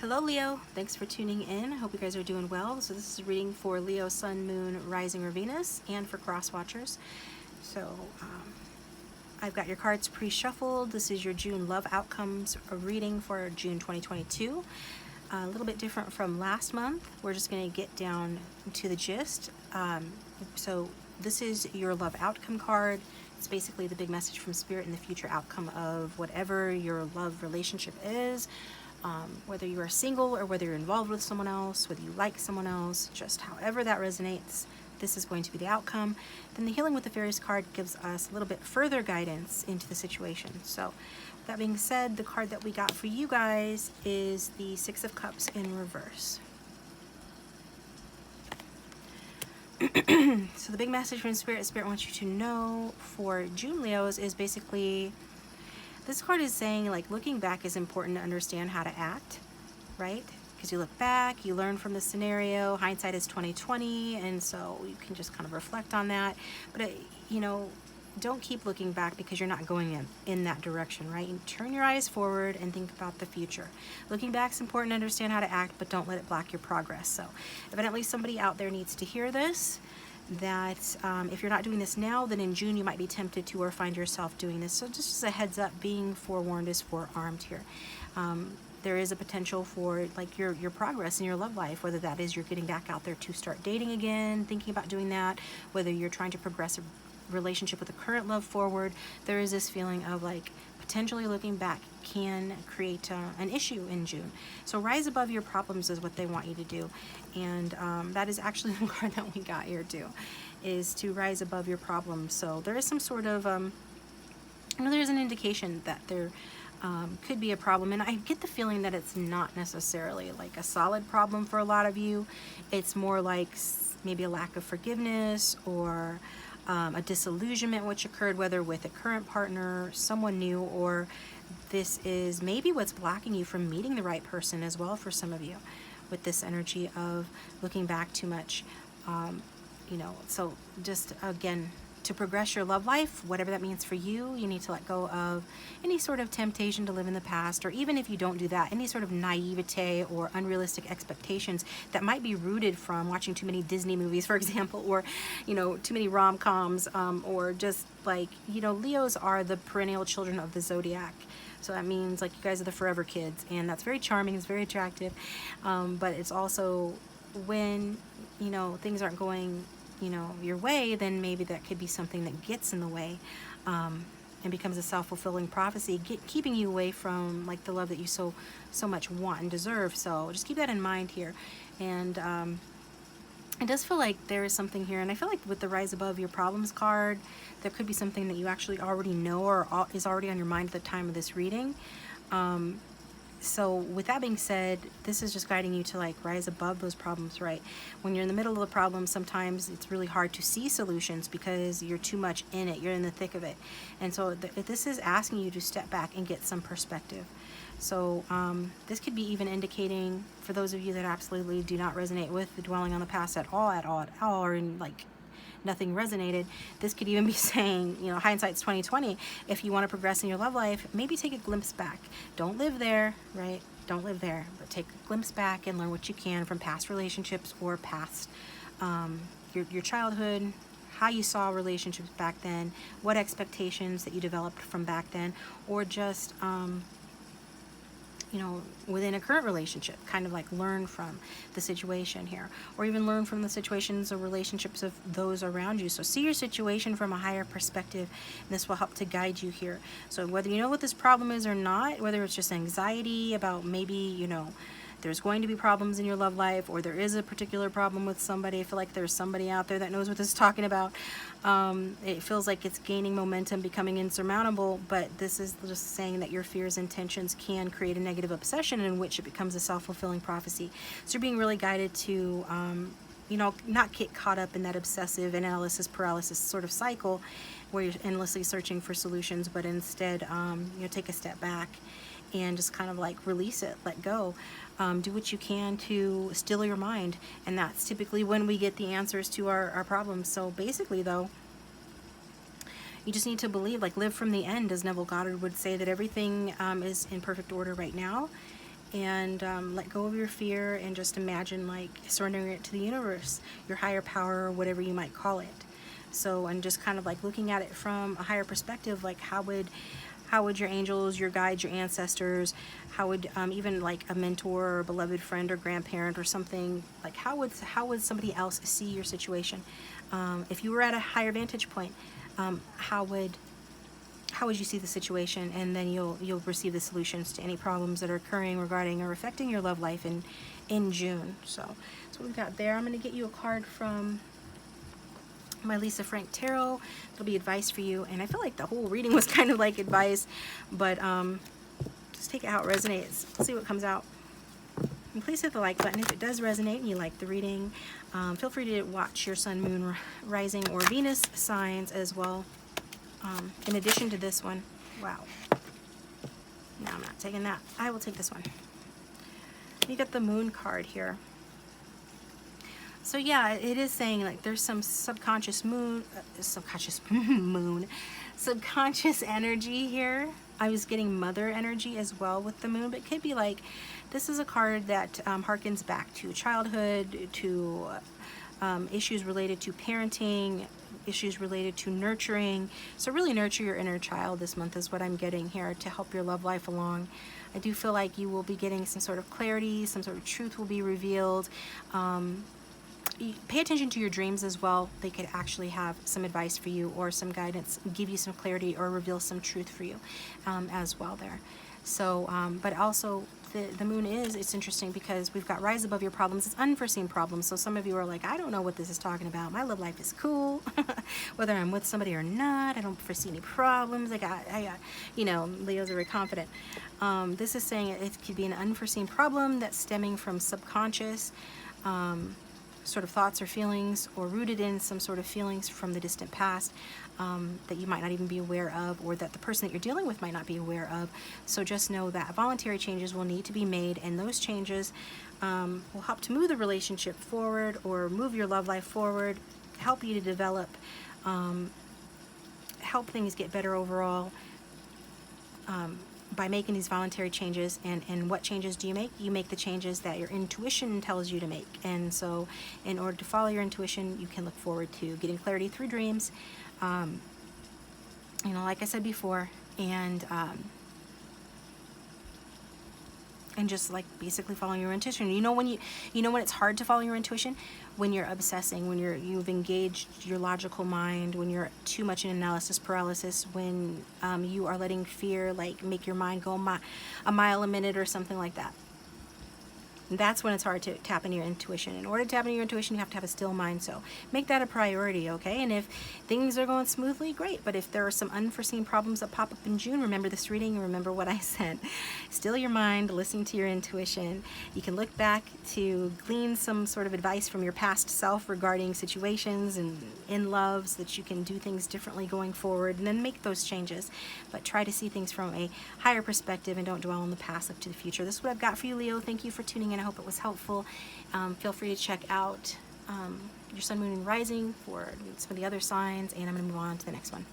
Hello Leo, thanks for tuning in. I hope you guys are doing well. So this is a reading for Leo, Sun, Moon, Rising, or Venus, and for cross watchers. So I've got your cards pre-shuffled. This is your June love outcomes reading for June 2022. A little bit different from last month. We're just going to get down to the gist. So this is your love outcome card. It's basically the big message from Spirit and the future outcome of whatever your love relationship is. Whether you are single or whether you're involved with someone else, whether you like someone else, just however that resonates, this is going to be the outcome. Then the Healing with the Fairies card gives us a little bit further guidance into the situation. So with that being said, the card that we got for you guys is the Six of Cups in reverse. So the big message from Spirit wants you to know for June Leos is basically, this card is saying, like, looking back is important to understand how to act, right? Because you look back, you learn from the scenario. Hindsight is 20/20, and so you can just kind of reflect on that. But you know, don't keep looking back because you're not going in that direction, right? You turn your eyes forward and think about the future. Looking back is important to understand how to act, but don't let it block your progress. So evidently somebody out there needs to hear this, that if you're not doing this now, then in June you might be tempted to or find yourself doing this. So just as a heads up, being forewarned is forearmed here. There is a potential for like your progress in your love life, whether that is you're getting back out there to start dating again, thinking about doing that, whether you're trying to progress a relationship with a current love forward. There is this feeling of like potentially looking back can create an issue in June. So rise above your problems is what they want you to do. And that is actually the card that we got here too, is to rise above your problems. So there is some sort of, there's an indication that there could be a problem. And I get the feeling that it's not necessarily like a solid problem for a lot of you. It's more like maybe a lack of forgiveness or a disillusionment which occurred, whether with a current partner, someone new, or this is maybe what's blocking you from meeting the right person as well for some of you, with this energy of looking back too much. So just again, to progress your love life, whatever that means for you, you need to let go of any sort of temptation to live in the past, or even if you don't do that, any sort of naivete or unrealistic expectations that might be rooted from watching too many Disney movies, for example, or, too many rom-coms, or just like, Leos are the perennial children of the zodiac. So that means like you guys are the forever kids, and that's very charming, it's very attractive. But it's also when, things aren't going your way, then maybe that could be something that gets in the way and becomes a self-fulfilling prophecy, keeping you away from like the love that you so much want and deserve. So just keep that in mind here. And it does feel like there is something here, and I feel like with the Rise Above Your Problems card, there could be something that you actually already know or is already on your mind at the time of this reading. So with that being said, this is just guiding you to like rise above those problems, right? When you're in the middle of the problem, sometimes it's really hard to see solutions because you're too much in it. You're in the thick of it. And so this is asking you to step back and get some perspective. So this could be even indicating for those of you that absolutely do not resonate with the dwelling on the past at all, or in like nothing resonated. This could even be saying, hindsight's 20/20. If you want to progress in your love life, maybe take a glimpse back. Don't live there, right? Don't live there, but take a glimpse back and learn what you can from past relationships or past your childhood, how you saw relationships back then, what expectations that you developed from back then, or just within a current relationship, kind of like learn from the situation here, or even learn from the situations or relationships of those around you. So see your situation from a higher perspective, and this will help to guide you here. So whether you know what this problem is or not, whether it's just anxiety about maybe, there's going to be problems in your love life, or there is a particular problem with somebody. I feel like there's somebody out there that knows what this is talking about. It feels like it's gaining momentum, becoming insurmountable, but this is just saying that your fears and tensions can create a negative obsession in which it becomes a self-fulfilling prophecy. So you're being really guided to, not get caught up in that obsessive analysis paralysis sort of cycle where you're endlessly searching for solutions, but instead, take a step back and just kind of like release it, let go. Do what you can to still your mind, and that's typically when we get the answers to our problems. So basically though, you just need to believe, like live from the end, as Neville Goddard would say, that everything is in perfect order right now, and let go of your fear and just imagine like surrendering it to the universe, your higher power, or whatever you might call it. So, and just kind of like looking at it from a higher perspective, like how would your angels, your guides, your ancestors, how would even like a mentor or a beloved friend or grandparent or something, like how would somebody else see your situation? If you were at a higher vantage point, how would you see the situation? And then you'll receive the solutions to any problems that are occurring regarding or affecting your love life in June. So that's what we've got there. I'm going to get you a card from my Lisa Frank Tarot. It'll be advice for you, and I feel like the whole reading was kind of like advice, but just take it how it resonates. See what comes out. And please hit the like button if it does resonate and you like the reading. Feel free to watch your sun, moon, rising, or Venus signs as well. In addition to this one. Wow. No, I'm not taking that. I will take this one. You get the moon card here. So yeah, it is saying like there's some subconscious subconscious energy here. I was getting mother energy as well with the moon, but it could be like this is a card that harkens back to childhood, to issues related to parenting, issues related to nurturing. So really nurture your inner child this month is what I'm getting here to help your love life along. I do feel like you will be getting some sort of clarity, some sort of truth will be revealed. Pay attention to your dreams as well. They could actually have some advice for you or some guidance, give you some clarity or reveal some truth for you as well there. So, but also the moon it's interesting because we've got rise above your problems. It's unforeseen problems. So some of you are like, I don't know what this is talking about. My love life is cool. Whether I'm with somebody or not, I don't foresee any problems. I got, you know, Leos are very confident. This is saying it could be an unforeseen problem that's stemming from subconscious sort of thoughts or feelings, or rooted in some sort of feelings from the distant past that you might not even be aware of, or that the person that you're dealing with might not be aware of. So just know that voluntary changes will need to be made, and those changes will help to move the relationship forward or move your love life forward, help you to develop, help things get better overall. By making these voluntary changes. And what changes do you make? You make the changes that your intuition tells you to make. And so in order to follow your intuition, you can look forward to getting clarity through dreams, you know, like I said before, and just like basically following your intuition. You know when when it's hard to follow your intuition? When you're obsessing, when you've engaged your logical mind, when you're too much in analysis paralysis, when you are letting fear like make your mind go a mile a minute or something like that. That's when it's hard to tap into your intuition. In order to tap into your intuition, you have to have a still mind. So make that a priority, okay? And if things are going smoothly, great. But if there are some unforeseen problems that pop up in June, remember this reading and remember what I said. Still your mind, listen to your intuition. You can look back to glean some sort of advice from your past self regarding situations and in love, so that you can do things differently going forward, and then make those changes. But try to see things from a higher perspective and don't dwell on the past, look to the future. This is what I've got for you, Leo. Thank you for tuning in. I hope it was helpful. Feel free to check out your sun, moon, and rising for some of the other signs, and I'm going to move on to the next one.